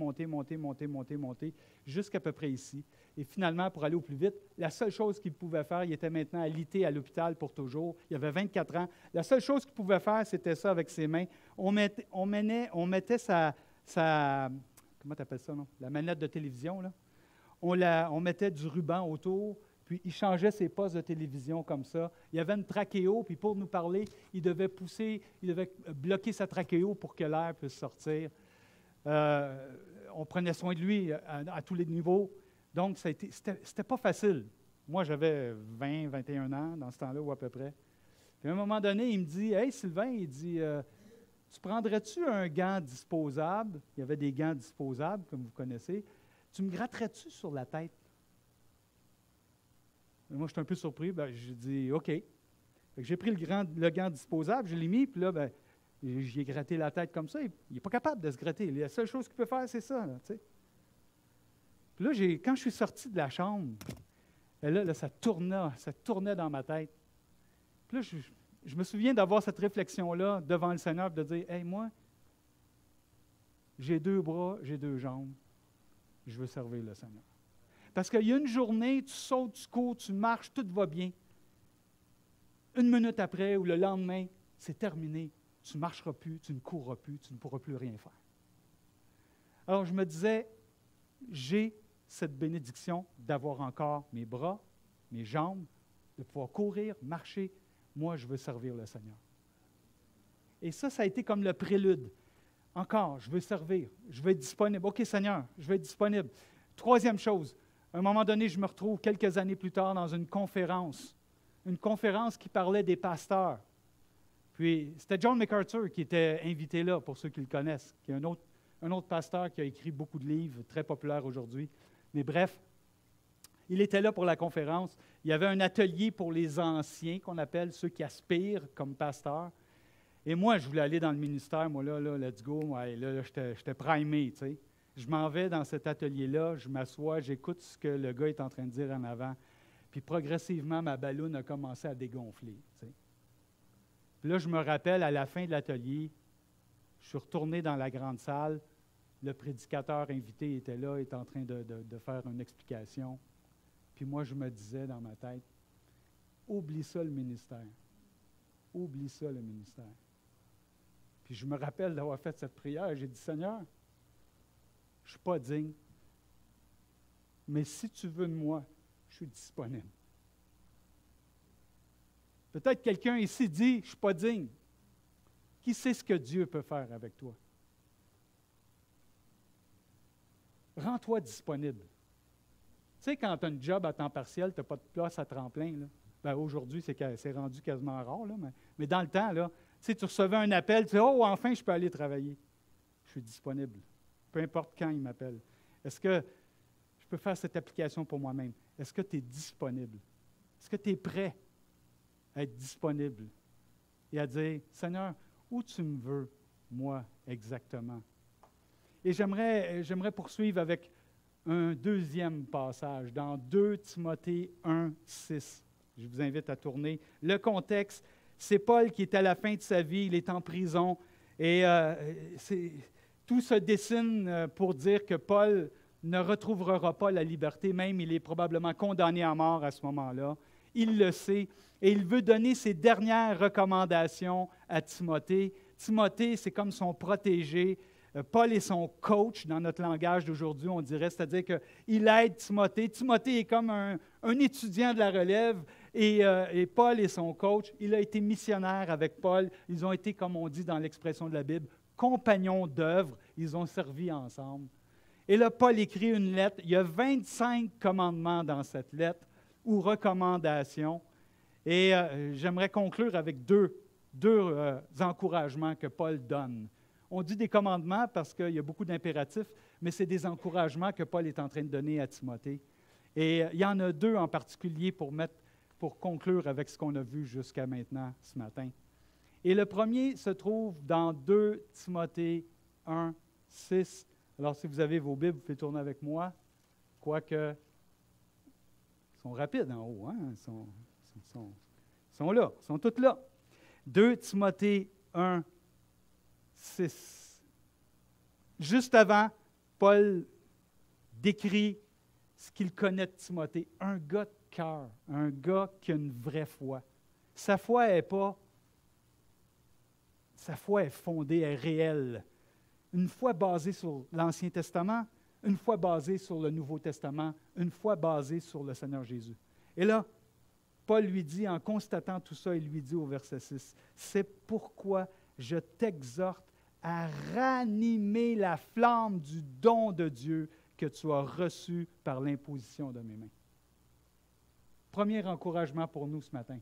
jusqu'à peu près ici. Et finalement, pour aller au plus vite, la seule chose qu'il pouvait faire, il était maintenant alité à l'hôpital pour toujours. Il avait 24 ans. La seule chose qu'il pouvait faire, c'était ça avec ses mains. On mettait sa comment tu appelles ça, non? La manette de télévision, là. On mettait du ruban autour, puis il changeait ses postes de télévision comme ça. Il y avait une trachéo, puis pour nous parler, il devait bloquer sa trachéo pour que l'air puisse sortir. On prenait soin de lui à tous les niveaux. Donc, c'était pas facile. Moi, j'avais 20, 21 ans dans ce temps-là, ou à peu près. Puis à un moment donné, il me dit, « Hey, Sylvain, il dit, tu prendrais-tu un gant disposable? » Il y avait des gants disposables, comme vous connaissez. « Tu me gratterais-tu sur la tête? » Et moi, j'étais un peu surpris. J'ai dit, « OK. » J'ai pris le gant disposable, je l'ai mis, puis là, j'y ai gratté la tête comme ça. Il n'est pas capable de se gratter. La seule chose qu'il peut faire, c'est ça, là, tu sais. Puis là, quand je suis sorti de la chambre, là, ça tournait dans ma tête. Puis là, je me souviens d'avoir cette réflexion-là devant le Seigneur, et de dire, « Hey, moi, j'ai 2 bras, j'ai 2 jambes, je veux servir le Seigneur. » Parce qu'il y a une journée, tu sautes, tu cours, tu marches, tout va bien. 1 minute après ou le lendemain, c'est terminé. Tu ne marcheras plus, tu ne courras plus, tu ne pourras plus rien faire. Alors, je me disais, j'ai cette bénédiction d'avoir encore mes bras, mes jambes, de pouvoir courir, marcher. Moi, je veux servir le Seigneur. Et ça a été comme le prélude. Encore, je veux servir, je veux être disponible. OK, Seigneur, je veux être disponible. Troisième chose, à un moment donné, je me retrouve quelques années plus tard dans une conférence qui parlait des pasteurs. Puis, c'était John MacArthur qui était invité là, pour ceux qui le connaissent, qui est un autre pasteur qui a écrit beaucoup de livres, très populaire aujourd'hui. Mais bref, il était là pour la conférence. Il y avait un atelier pour les anciens, qu'on appelle ceux qui aspirent comme pasteurs. Et moi, je voulais aller dans le ministère. Moi, là, let's go. Ouais, là, j'étais primé, tu sais. Je m'en vais dans cet atelier-là, je m'assois, j'écoute ce que le gars est en train de dire en avant. Puis progressivement, ma balloune a commencé à dégonfler, tu sais. Puis là, je me rappelle, à la fin de l'atelier, je suis retourné dans la grande salle. Le prédicateur invité était là, était en train de faire une explication. Puis moi, je me disais dans ma tête, oublie ça le ministère. Oublie ça le ministère. Puis je me rappelle d'avoir fait cette prière. J'ai dit, Seigneur, je ne suis pas digne, mais si tu veux de moi, je suis disponible. Peut-être quelqu'un ici dit, je ne suis pas digne. Qui sait ce que Dieu peut faire avec toi? Rends-toi disponible. Tu sais, quand tu as un job à temps partiel, tu n'as pas de place à tremplin, là. Aujourd'hui, c'est rendu quasiment rare, là, mais dans le temps, là, sais, tu recevais un appel, tu dis « Oh, enfin, je peux aller travailler. Je suis disponible. Peu importe quand il m'appelle. Est-ce que je peux faire cette application pour moi-même? Est-ce que tu es disponible? Est-ce que tu es prêt à être disponible et à dire « Seigneur, où tu me veux, moi, exactement? » Et j'aimerais poursuivre avec un deuxième passage dans 2 Timothée 1, 6. Je vous invite à tourner. Le contexte, c'est Paul qui est à la fin de sa vie, il est en prison et tout se dessine pour dire que Paul ne retrouvera pas la liberté, même il est probablement condamné à mort à ce moment-là. Il le sait et il veut donner ses dernières recommandations à Timothée. Timothée, c'est comme son protégé. Paul est son coach dans notre langage d'aujourd'hui, on dirait, c'est-à-dire qu'il aide Timothée. Timothée est comme un étudiant de la relève et Paul est son coach. Il a été missionnaire avec Paul. Ils ont été, comme on dit dans l'expression de la Bible, compagnons d'œuvre. Ils ont servi ensemble. Et là, Paul écrit une lettre. Il y a 25 commandements dans cette lettre ou recommandations. Et j'aimerais conclure avec deux encouragements que Paul donne. On dit des commandements parce qu'il y a beaucoup d'impératifs, mais c'est des encouragements que Paul est en train de donner à Timothée. Et il y en a 2 en particulier pour conclure avec ce qu'on a vu jusqu'à maintenant, ce matin. Et le premier se trouve dans 2 Timothée 1, 6. Alors, si vous avez vos Bibles, vous pouvez tourner avec moi, quoique ils sont rapides en haut, hein? Ils sont là, ils sont tous là. 2 Timothée 1, 6. Juste avant, Paul décrit ce qu'il connaît de Timothée. Un gars de cœur, un gars qui a une vraie foi. Sa foi est fondée, elle est réelle. Une foi basée sur l'Ancien Testament, une foi basée sur le Nouveau Testament, une foi basée sur le Seigneur Jésus. Et là, Paul lui dit, en constatant tout ça, il lui dit au verset 6, « C'est pourquoi je t'exhorte à ranimer la flamme du don de Dieu que tu as reçu par l'imposition de mes mains. » Premier encouragement pour nous ce matin.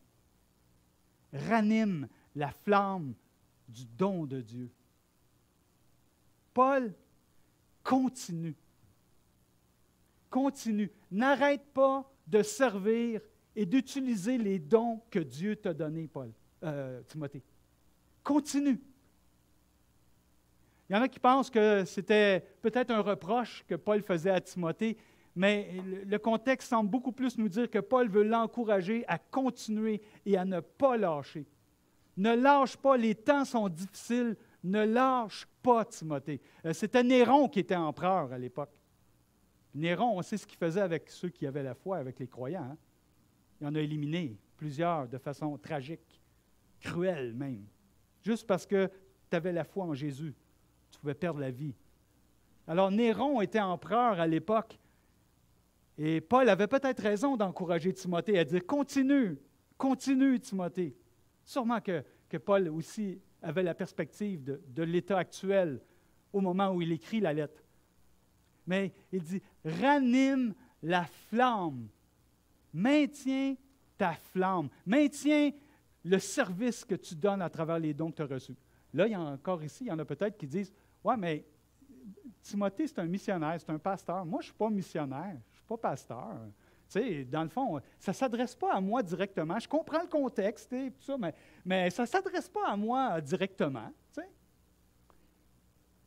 Ranime la flamme du don de Dieu. Paul continue. Continue. N'arrête pas de servir et d'utiliser les dons que Dieu t'a donnés, Timothée. Continue. Il y en a qui pensent que c'était peut-être un reproche que Paul faisait à Timothée, mais le contexte semble beaucoup plus nous dire que Paul veut l'encourager à continuer et à ne pas lâcher. Ne lâche pas, les temps sont difficiles, ne lâche pas, Timothée. C'était Néron qui était empereur à l'époque. Néron, on sait ce qu'il faisait avec ceux qui avaient la foi, avec les croyants. Hein? Il en a éliminé plusieurs de façon tragique, cruelle même, juste parce que tu avais la foi en Jésus. Tu pouvais perdre la vie. Alors, Néron était empereur à l'époque. Et Paul avait peut-être raison d'encourager Timothée à dire « Continue, continue, Timothée. » Sûrement que Paul aussi avait la perspective de l'état actuel au moment où il écrit la lettre. Mais il dit « Ranime la flamme. Maintiens ta flamme. Maintiens le service que tu donnes à travers les dons que tu as reçus. » Là, il y en a peut-être qui disent « Ouais, mais Timothée, c'est un missionnaire, c'est un pasteur. Moi, je ne suis pas missionnaire, je ne suis pas pasteur. » Tu sais, dans le fond, ça ne s'adresse pas à moi directement. Je comprends le contexte et tout ça, mais ça ne s'adresse pas à moi directement. Tu sais.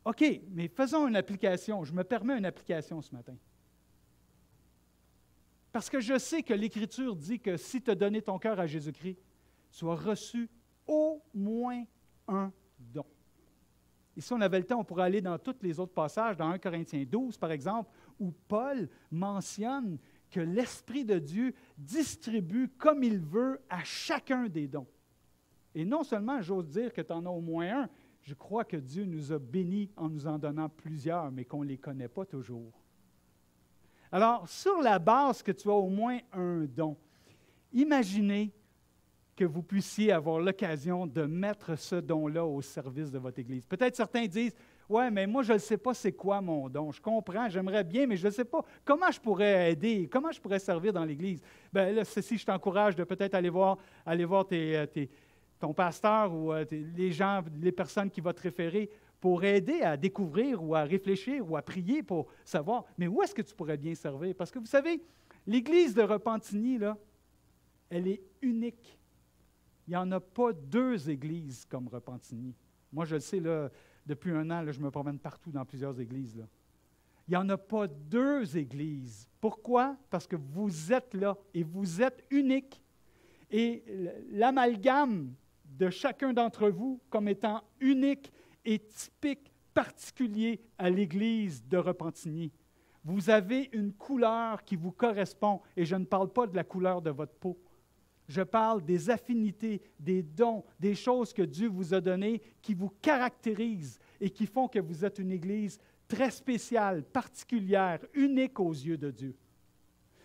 OK, mais faisons une application. Je me permets une application ce matin. Parce que je sais que l'Écriture dit que si tu as donné ton cœur à Jésus-Christ, tu as reçu au moins un don. Et si on avait le temps, on pourrait aller dans tous les autres passages, dans 1 Corinthiens 12, par exemple, où Paul mentionne que l'Esprit de Dieu distribue comme il veut à chacun des dons. Et non seulement, j'ose dire que tu en as au moins un, je crois que Dieu nous a bénis en nous en donnant plusieurs, mais qu'on ne les connaît pas toujours. Alors, sur la base que tu as au moins un don, imaginez que vous puissiez avoir l'occasion de mettre ce don-là au service de votre Église. Peut-être certains disent, « Ouais, mais moi, je ne sais pas c'est quoi mon don. Je comprends, j'aimerais bien, mais je ne sais pas comment je pourrais aider, comment je pourrais servir dans l'Église. » Bien là, ceci, je t'encourage de peut-être aller voir ton pasteur ou les personnes qui vont te référer pour aider à découvrir ou à réfléchir ou à prier pour savoir, mais où est-ce que tu pourrais bien servir? Parce que vous savez, l'Église de Repentigny, là, elle est unique. Il n'y en a pas deux églises comme Repentigny. Moi, je le sais, là, depuis un an, là, je me promène partout dans plusieurs églises. Là. Il n'y en a pas deux églises. Pourquoi? Parce que vous êtes là et vous êtes unique. Et l'amalgame de chacun d'entre vous comme étant unique et typique, particulier à l'Église de Repentigny. Vous avez une couleur qui vous correspond, et je ne parle pas de la couleur de votre peau. Je parle des affinités, des dons, des choses que Dieu vous a données qui vous caractérisent et qui font que vous êtes une Église très spéciale, particulière, unique aux yeux de Dieu.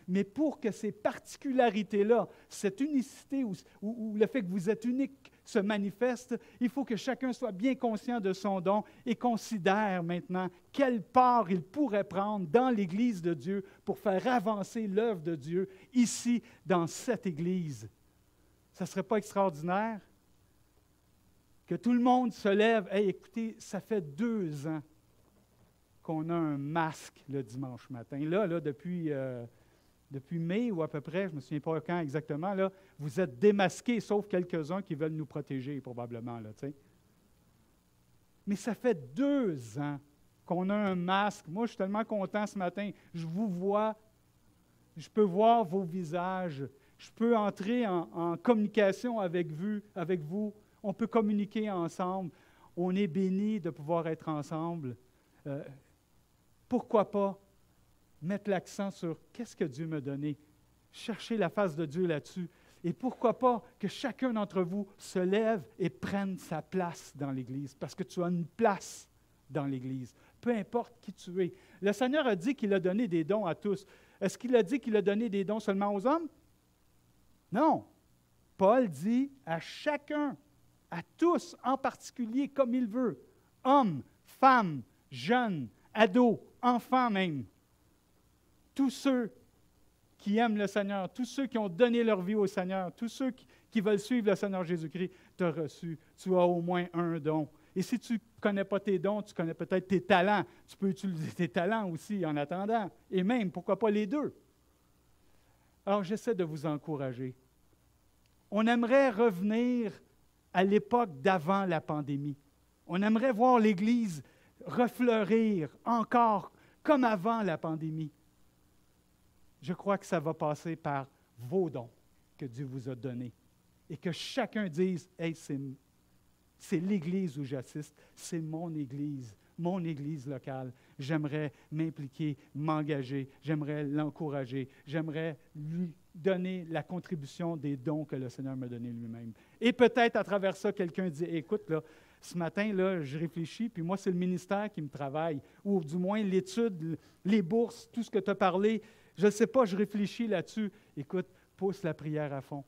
Mais pour que ces particularités-là, cette unicité ou le fait que vous êtes unique se manifeste, il faut que chacun soit bien conscient de son don et considère maintenant quelle part il pourrait prendre dans l'Église de Dieu pour faire avancer l'œuvre de Dieu ici, dans cette Église. Ça ne serait pas extraordinaire que tout le monde se lève? Hey, écoutez, ça fait 2 ans qu'on a un masque le dimanche matin. Là depuis mai ou à peu près, je ne me souviens pas quand exactement, là, vous êtes démasqués, sauf quelques-uns qui veulent nous protéger probablement. Là, mais ça fait 2 ans qu'on a un masque. Moi, je suis tellement content ce matin. Je vous vois, je peux voir vos visages, je peux entrer en communication avec vous. On peut communiquer ensemble. On est bénis de pouvoir être ensemble. Pourquoi pas mettre l'accent sur qu'est-ce que Dieu m'a donné, chercher la face de Dieu là-dessus. Et pourquoi pas que chacun d'entre vous se lève et prenne sa place dans l'Église, parce que tu as une place dans l'Église, peu importe qui tu es. Le Seigneur a dit qu'il a donné des dons à tous. Est-ce qu'il a dit qu'il a donné des dons seulement aux hommes? Non. Paul dit à chacun, à tous en particulier, comme il veut, hommes, femmes, jeunes, ados, enfants même. Tous ceux qui aiment le Seigneur, tous ceux qui ont donné leur vie au Seigneur, tous ceux qui veulent suivre le Seigneur Jésus-Christ, tu as reçu. Tu as au moins un don. Et si tu ne connais pas tes dons, tu connais peut-être tes talents. Tu peux utiliser tes talents aussi en attendant. Et même, pourquoi pas les deux? Alors, j'essaie de vous encourager. On aimerait revenir à l'époque d'avant la pandémie. On aimerait voir l'Église refleurir encore comme avant la pandémie. Je crois que ça va passer par vos dons que Dieu vous a donnés. Et que chacun dise, « Hey, c'est l'Église où j'assiste, c'est mon Église locale. J'aimerais m'impliquer, m'engager, j'aimerais l'encourager, j'aimerais lui donner la contribution des dons que le Seigneur m'a donnés lui-même. » Et peut-être à travers ça, quelqu'un dit, « Écoute, là, ce matin, là, je réfléchis, puis moi, c'est le ministère qui me travaille, ou du moins l'étude, les bourses, tout ce que tu as parlé. Je ne sais pas, je réfléchis là-dessus. Écoute, pousse la prière à fond.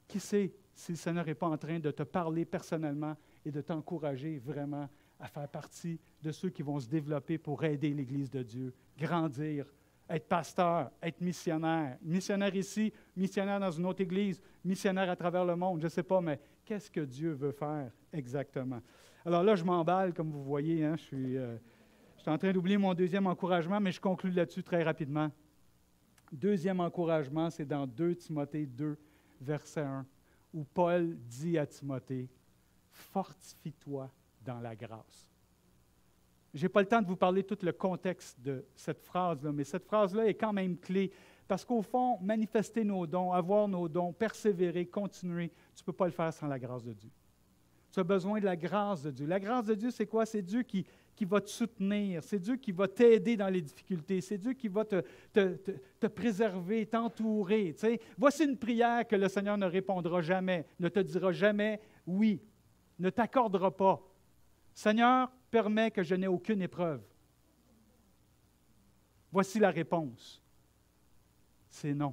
Qui sait si le Seigneur n'est pas en train de te parler personnellement et de t'encourager vraiment à faire partie de ceux qui vont se développer pour aider l'Église de Dieu, grandir, être pasteur, être missionnaire. Missionnaire ici, missionnaire dans une autre Église, missionnaire à travers le monde, je ne sais pas, mais qu'est-ce que Dieu veut faire exactement? Alors là, je m'emballe, comme vous voyez, hein, je suis en train d'oublier mon deuxième encouragement, mais je conclue là-dessus très rapidement. Deuxième encouragement, c'est dans 2 Timothée 2, verset 1, où Paul dit à Timothée, « Fortifie-toi dans la grâce. » Je n'ai pas le temps de vous parler tout le contexte de cette phrase-là, mais cette phrase-là est quand même clé, parce qu'au fond, manifester nos dons, avoir nos dons, persévérer, continuer, tu ne peux pas le faire sans la grâce de Dieu. Tu as besoin de la grâce de Dieu. La grâce de Dieu, c'est quoi? C'est Dieu qui va te soutenir, c'est Dieu qui va t'aider dans les difficultés, c'est Dieu qui va te préserver, t'entourer. Tu sais. Voici une prière que le Seigneur ne répondra jamais, ne te dira jamais oui, ne t'accordera pas. Seigneur, permets que je n'ai aucune épreuve. Voici la réponse. C'est non.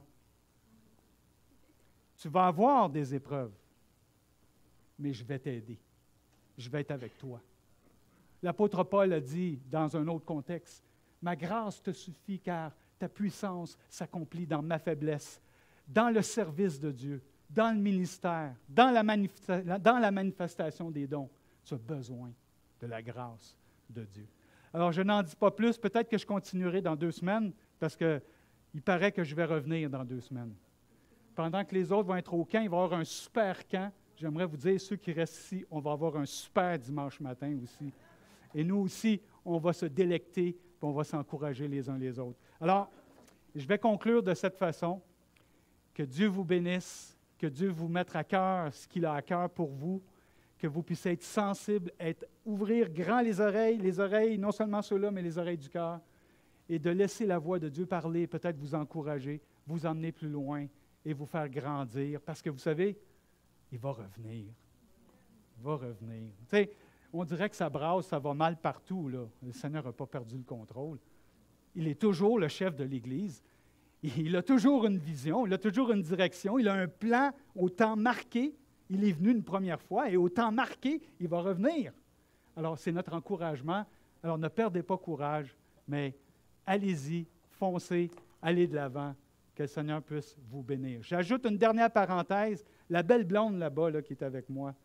Tu vas avoir des épreuves, mais je vais t'aider. Je vais être avec toi. L'apôtre Paul a dit dans un autre contexte, « Ma grâce te suffit car ta puissance s'accomplit dans ma faiblesse, dans le service de Dieu, dans le ministère, dans la manifestation des dons, tu as besoin de la grâce de Dieu. Alors, je n'en dis pas plus. Peut-être que je continuerai dans 2 semaines, parce qu'il paraît que je vais revenir dans 2 semaines. Pendant que les autres vont être au camp, il va y avoir un super camp. J'aimerais vous dire, ceux qui restent ici, on va avoir un super dimanche matin aussi. Et nous aussi, on va se délecter, puis on va s'encourager les uns les autres. Alors, je vais conclure de cette façon. Que Dieu vous bénisse, que Dieu vous mette à cœur ce qu'il a à cœur pour vous, que vous puissiez être sensibles, ouvrir grand les oreilles, non seulement ceux-là, mais les oreilles du cœur, et de laisser la voix de Dieu parler, peut-être vous encourager, vous emmener plus loin et vous faire grandir. Parce que vous savez, il va revenir. Il va revenir. Tu sais, on dirait que ça brasse, ça va mal partout, là. Le Seigneur n'a pas perdu le contrôle. Il est toujours le chef de l'Église. Il a toujours une vision, il a toujours une direction, il a un plan au temps marqué. Il est venu une première fois et au temps marqué, il va revenir. Alors, c'est notre encouragement. Alors, ne perdez pas courage, mais allez-y, foncez, allez de l'avant, que le Seigneur puisse vous bénir. J'ajoute une dernière parenthèse. La belle blonde là-bas là, qui est avec moi,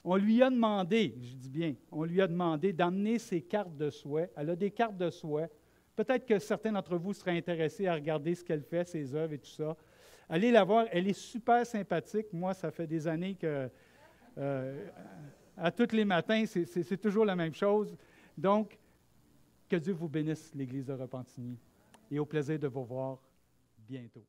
on lui a demandé, je dis bien, on lui a demandé d'amener ses cartes de souhait. Elle a des cartes de souhait. Peut-être que certains d'entre vous seraient intéressés à regarder ce qu'elle fait, ses œuvres et tout ça. Allez la voir, elle est super sympathique. Moi, ça fait des années que, à tous les matins, c'est toujours la même chose. Donc, que Dieu vous bénisse, l'Église de Repentigny, et au plaisir de vous voir bientôt.